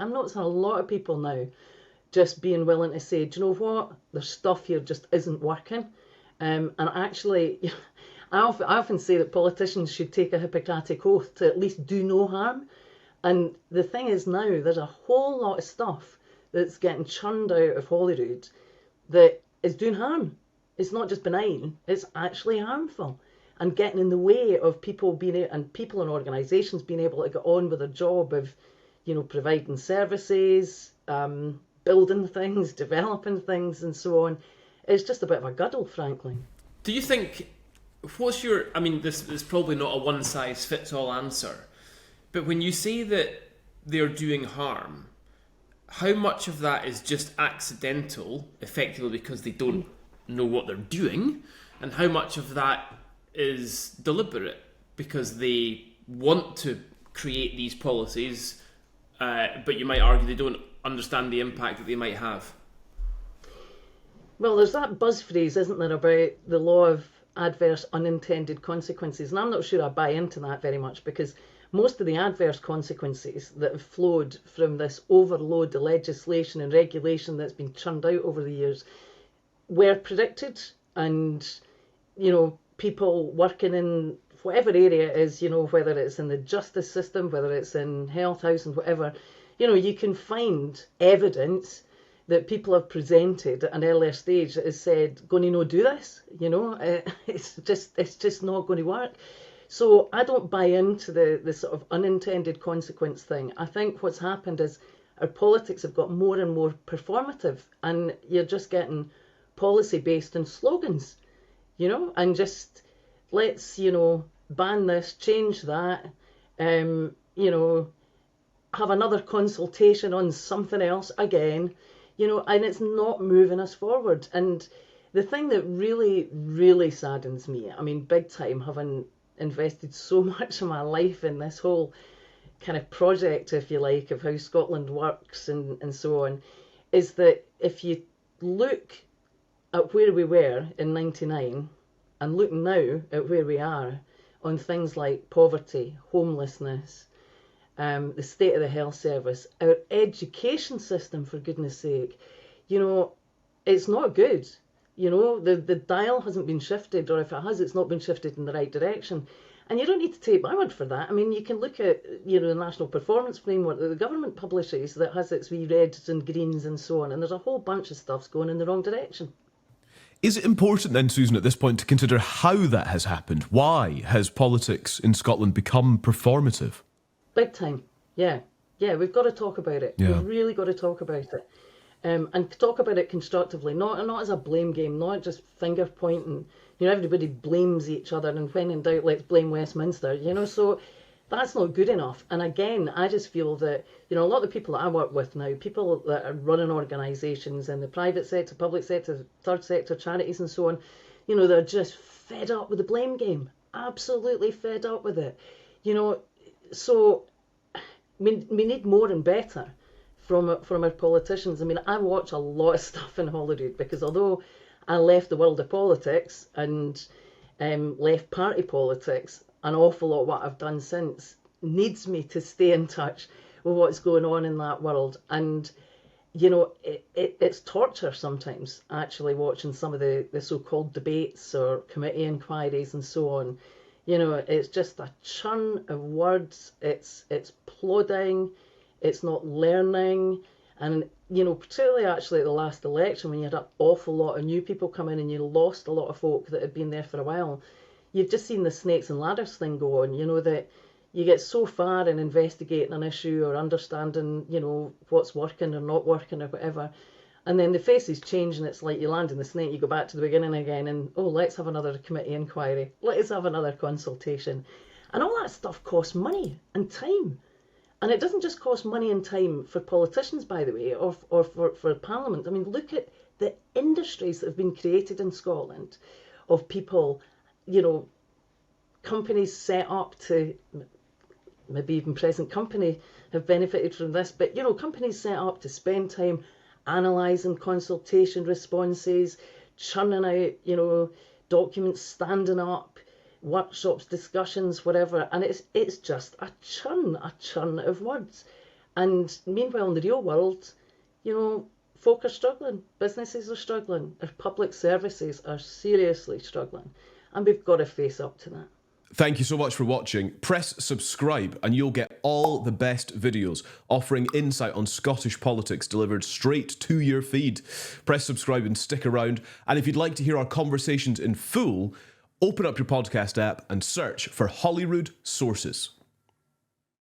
I'm noticing a lot of people now just being willing to say, do you know what, there's stuff here just isn't working. And actually, I often say that politicians should take a Hippocratic oath to at least do no harm. And the thing is now, there's a whole lot of stuff that's getting churned out of Holyrood that is doing harm. It's not just benign, it's actually harmful and getting in the way of people and organisations being able to get on with their job of, providing services, building things, developing things, and so on. It's just a bit of a guddle, frankly. Do you think, this is probably not a one-size-fits-all answer, but when you say that they're doing harm, how much of that is just accidental, effectively because they don't know what they're doing, and how much of that is deliberate because they want to create these policies, but you might argue they don't understand the impact that they might have? Well, there's that buzz phrase, isn't there, about the law of adverse unintended consequences, and I'm not sure I buy into that very much, because most of the adverse consequences that have flowed from this overload of legislation and regulation that's been churned out over the years were predicted, and people working in whatever area it is, whether it's in the justice system, whether it's in health, housing, whatever, you can find evidence that people have presented at an earlier stage that has said, going to do this, it's just not going to work. So I don't buy into the sort of unintended consequence thing. I think what's happened is our politics have got more and more performative, and you're just getting policy based on slogans, and just let's, ban this, change that, have another consultation on something else again, and it's not moving us forward. And the thing that really, really saddens me, big time, having invested so much of my life in this whole kind of project, if you like, of how Scotland works and so on, is that if you look at where we were in 99 and look now at where we are on things like poverty, homelessness, the state of the health service, our education system, for goodness sake, it's not good. The dial hasn't been shifted, or if it has, it's not been shifted in the right direction. And you don't need to take my word for that. You can look at, the National Performance Framework that the government publishes that has its wee reds and greens and so on, and there's a whole bunch of stuff's going in the wrong direction. Is it important then, Susan, at this point, to consider how that has happened? Why has politics in Scotland become performative? Big time, yeah. Yeah, we've got to talk about it. Yeah. We've really got to talk about it. And talk about it constructively, not as a blame game, not just finger pointing. Everybody blames each other, and when in doubt, let's blame Westminster. So that's not good enough. And again, I just feel that a lot of the people that I work with now, people that are running organisations in the private sector, public sector, third sector, charities, and so on, they're just fed up with the blame game. Absolutely fed up with it. So we need more and better from our politicians. I watch a lot of stuff in Holyrood, because although I left the world of politics and left party politics, an awful lot of what I've done since needs me to stay in touch with what's going on in that world. And it's torture sometimes, actually, watching some of the so-called debates or committee inquiries and so on. It's just a churn of words. It's plodding. It's not learning. And, particularly actually at the last election, when you had an awful lot of new people come in and you lost a lot of folk that had been there for a while, you've just seen the snakes and ladders thing go on, that you get so far in investigating an issue or understanding, what's working or not working or whatever. And then the faces change, and it's like you land in the snake, you go back to the beginning again, and, let's have another committee inquiry. Let's have another consultation. And all that stuff costs money and time. And it doesn't just cost money and time for politicians, by the way, or for Parliament. Look at the industries that have been created in Scotland of people, companies set up to, maybe even present company have benefited from this, but, companies set up to spend time analysing consultation responses, churning out, documents, standing up, workshops, discussions, whatever, and it's just a churn of words. And meanwhile, in the real world, folk are struggling, businesses are struggling, our public services are seriously struggling, and we've got to face up to that. Thank you so much for watching. Press subscribe and you'll get all the best videos offering insight on Scottish politics delivered straight to your feed. Press subscribe and stick around. And if you'd like to hear our conversations in full, open up your podcast app and search for Holyrood Sources.